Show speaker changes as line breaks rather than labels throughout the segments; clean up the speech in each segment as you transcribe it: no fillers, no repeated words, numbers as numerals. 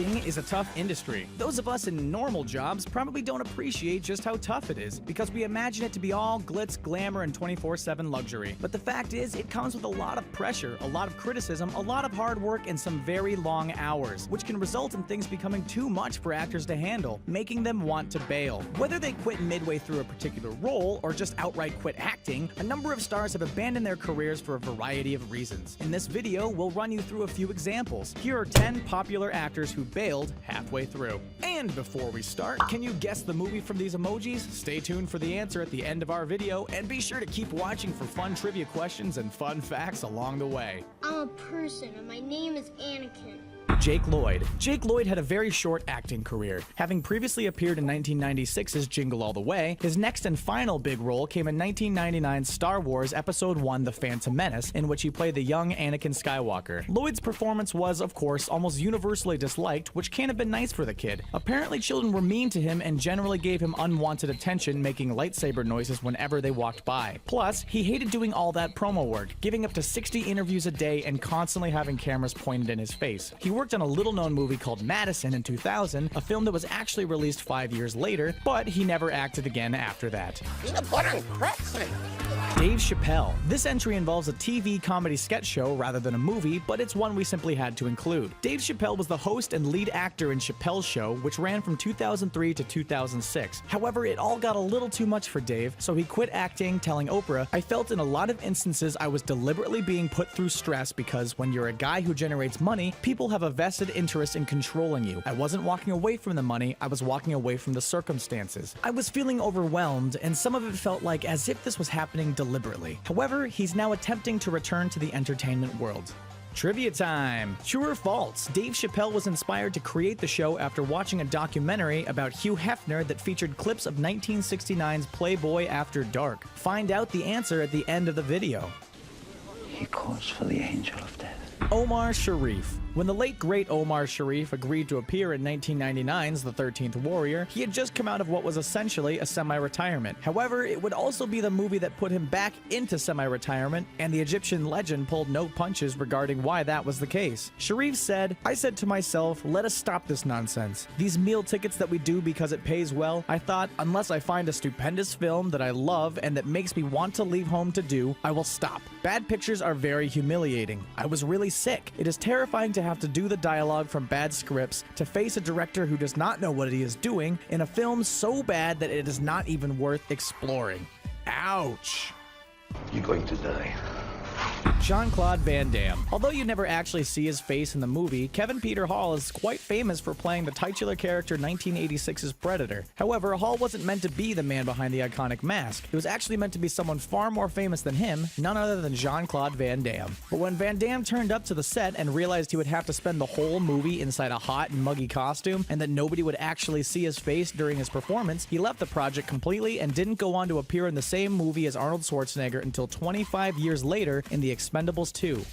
Acting is a tough industry. Those of us in normal jobs probably don't appreciate just how tough it is, because we imagine it to be all glitz, glamour, and 24/7 luxury. But the fact is, it comes with a lot of pressure, a lot of criticism, a lot of hard work, and some very long hours, which can result in things becoming too much for actors to handle, making them want to bail. Whether they quit midway through a particular role, or just outright quit acting, a number of stars have abandoned their careers for a variety of reasons. In this video, we'll run you through a few examples. Here are 10 popular actors who bailed halfway through. And before we start, can you guess the movie from these emojis? Stay tuned for the answer at the end of our video, and be sure to keep watching for fun trivia questions and fun facts along the way.
I'm a person, and my name is Anakin.
Jake Lloyd. Jake Lloyd had a very short acting career. Having previously appeared in 1996's Jingle All the Way, his next and final big role came in 1999's Star Wars Episode I: The Phantom Menace, in which he played the young Anakin Skywalker. Lloyd's performance was, of course, almost universally disliked, which can't have been nice for the kid. Apparently, children were mean to him and generally gave him unwanted attention, making lightsaber noises whenever they walked by. Plus, he hated doing all that promo work, giving up to 60 interviews a day and constantly having cameras pointed in his face. He worked on a little-known movie called Madison in 2000, a film that was actually released 5 years later, but he never acted again after that.
Peanut butter and pretzel.
Dave Chapelle. This entry involves a TV comedy sketch show rather than a movie, but it's one we simply had to include. Dave Chapelle was the host and lead actor in Chapelle's Show, which ran from 2003 to 2006. However, it all got a little too much for Dave, so he quit acting, telling Oprah, "I felt in a lot of instances I was deliberately being put through stress because when you're a guy who generates money, people have a vested interest in controlling you. I wasn't walking away from the money, I was walking away from the circumstances. I was feeling overwhelmed, and some of it felt like as if this was happening deliberately." However, he's now attempting to return to the entertainment world. Trivia time! True or false? Dave Chapelle was inspired to create the show after watching a documentary about Hugh Hefner that featured clips of 1969's Playboy After Dark. Find out the answer at the end of the video.
He calls for the angel of death.
Omar Sharif. When the late great Omar Sharif agreed to appear in 1999's The 13th Warrior, he had just come out of what was essentially a semi-retirement. However, it would also be the movie that put him back into semi-retirement, and the Egyptian legend pulled no punches regarding why that was the case. Sharif said, "I said to myself, let us stop this nonsense. These meal tickets that we do because it pays well, I thought, unless I find a stupendous film that I love and that makes me want to leave home to do, I will stop. Bad pictures are very humiliating. I was really sick. It is terrifying to have to do the dialogue from bad scripts, to face a director who does not know what he is doing, in a film so bad that it is not even worth exploring." Ouch.
You're going to die.
Jean-Claude Van Damme. Although you never actually see his face in the movie, Kevin Peter Hall is quite famous for playing the titular character 1986's Predator. However, Hall wasn't meant to be the man behind the iconic mask. He was actually meant to be someone far more famous than him, none other than Jean-Claude Van Damme. But when Van Damme turned up to the set and realized he would have to spend the whole movie inside a hot and muggy costume, and that nobody would actually see his face during his performance, he left the project completely and didn't go on to appear in the same movie as Arnold Schwarzenegger until 25 years later in The Expendables 2.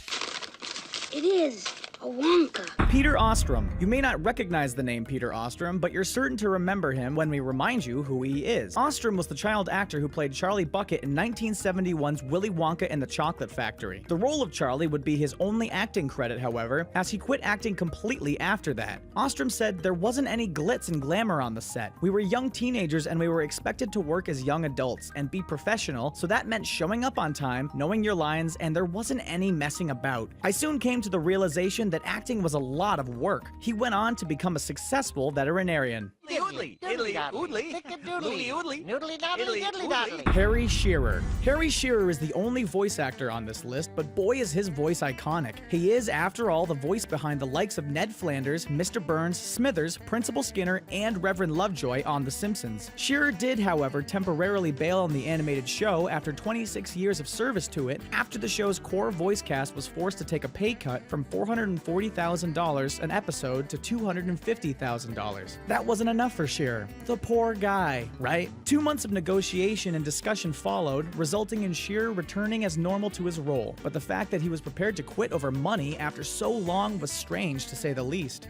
It is a Wonka.
Peter Ostrum. You may not recognize the name Peter Ostrum, but you're certain to remember him when we remind you who he is. Ostrum was the child actor who played Charlie Bucket in 1971's Willy Wonka and the Chocolate Factory. The role of Charlie would be his only acting credit, however, as he quit acting completely after that. Ostrum said, "There wasn't any glitz and glamour on the set. We were young teenagers and we were expected to work as young adults and be professional, so that meant showing up on time, knowing your lines, and there wasn't any messing about. I soon came to the realization that acting was a lot of work." He went on to become a successful veterinarian.
Oodly, oodly, oodly, oodly, oodly, noodly, doodly, diddly, doodly.
Harry Shearer. Harry Shearer is the only voice actor on this list, but boy is his voice iconic. He is, after all, the voice behind the likes of Ned Flanders, Mr. Burns, Smithers, Principal Skinner, and Reverend Lovejoy on The Simpsons. Shearer did, however, temporarily bail on the animated show after 26 years of service to it, after the show's core voice cast was forced to take a pay cut from $440,000 an episode to $250,000. That wasn't enough for Shearer. The poor guy, right? 2 months of negotiation and discussion followed, resulting in Shearer returning as normal to his role, but the fact that he was prepared to quit over money after so long was strange to say the least.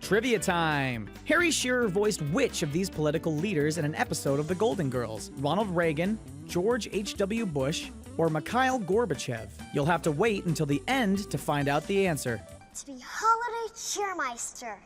Trivia time! Harry Shearer voiced which of these political leaders in an episode of The Golden Girls? Ronald Reagan, George H.W. Bush, or Mikhail Gorbachev? You'll have to wait until the end to find out the answer.
To be holiday cheermeister.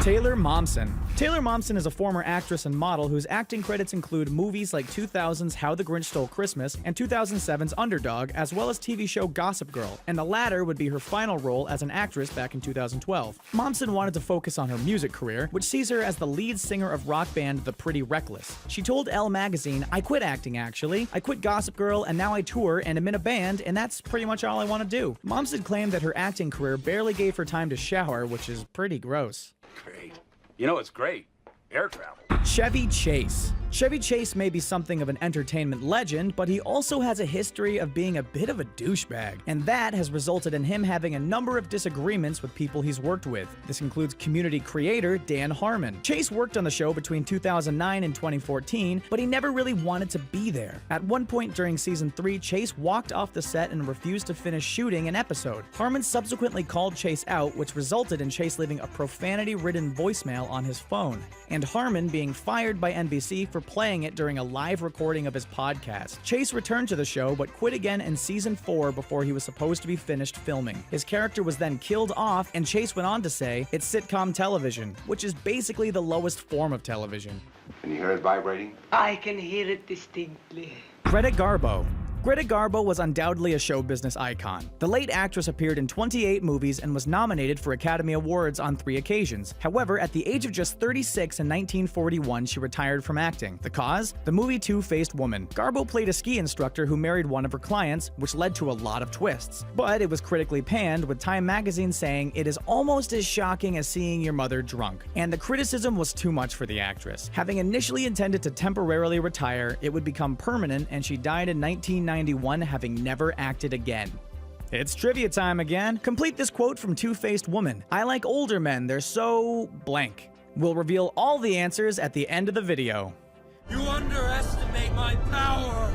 Taylor Momsen. Taylor Momsen is a former actress and model whose acting credits include movies like 2000's How the Grinch Stole Christmas and 2007's Underdog, as well as TV show Gossip Girl, and the latter would be her final role as an actress back in 2012. Momsen wanted to focus on her music career, which sees her as the lead singer of rock band The Pretty Reckless. She told Elle magazine, "I quit acting actually. I quit Gossip Girl and now I tour and am in a band, and that's pretty much all I want to do." Momsen claimed that her acting career barely gave her time to shower, which is pretty gross.
Great. You know what's great? Air travel.
Chevy Chase. Chevy Chase may be something of an entertainment legend, but he also has a history of being a bit of a douchebag, and that has resulted in him having a number of disagreements with people he's worked with. This includes Community creator Dan Harmon. Chase worked on the show between 2009 and 2014, but he never really wanted to be there. At one point during season 3, Chase walked off the set and refused to finish shooting an episode. Harmon subsequently called Chase out, which resulted in Chase leaving a profanity-ridden voicemail on his phone, and Harmon being fired by NBC for playing it during a live recording of his podcast. Chase returned to the show but quit again in season 4 before he was supposed to be finished filming. His character was then killed off, and Chase went on to say, "It's sitcom television," which is basically the lowest form of television.
Can you hear it vibrating?
I can hear it distinctly.
Greta Garbo. Greta Garbo was undoubtedly a show business icon. The late actress appeared in 28 movies and was nominated for Academy Awards on 3 occasions. However, at the age of just 36 in 1941, she retired from acting. The cause? The movie Two-Faced Woman. Garbo played a ski instructor who married one of her clients, which led to a lot of twists. But it was critically panned, with Time magazine saying, "It is almost as shocking as seeing your mother drunk." And the criticism was too much for the actress. Having initially intended to temporarily retire, it would become permanent, and she died in 1991, having never acted again. It's trivia time again. Complete this quote from Two-Faced Woman. "I like older men, they're so blank." We'll reveal all the answers at the end of the video.
You underestimate my power!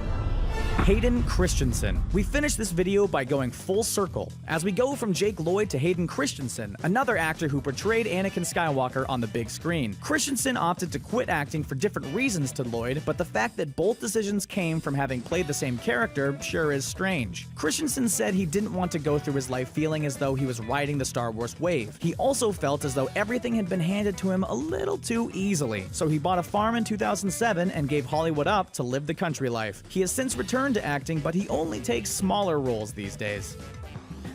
Hayden Christensen. We finished this video by going full circle, as we go from Jake Lloyd to Hayden Christensen, another actor who portrayed Anakin Skywalker on the big screen. Christensen opted to quit acting for different reasons to Lloyd, but the fact that both decisions came from having played the same character sure is strange. Christensen said he didn't want to go through his life feeling as though he was riding the Star Wars wave. He also felt as though everything had been handed to him a little too easily, so he bought a farm in 2007 and gave Hollywood up to live the country life. He has since returned to acting, but he only takes smaller roles these days.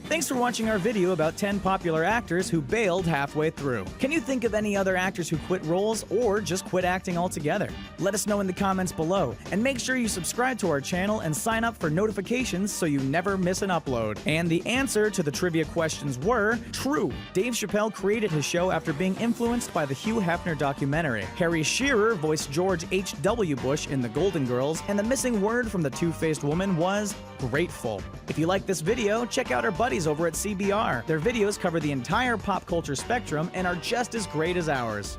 Thanks for watching our video about 10 popular actors who bailed halfway through. Can you think of any other actors who quit roles or just quit acting altogether? Let us know in the comments below, and make sure you subscribe to our channel and sign up for notifications so you never miss an upload. And the answer to the trivia questions were true. Dave Chapelle created his show after being influenced by the Hugh Hefner documentary. Harry Shearer voiced George H.W. Bush in The Golden Girls, and the missing word from the Two-Faced Woman was grateful. If you like this video, check out our buddies over at CBR. Their videos cover the entire pop culture spectrum and are just as great as ours.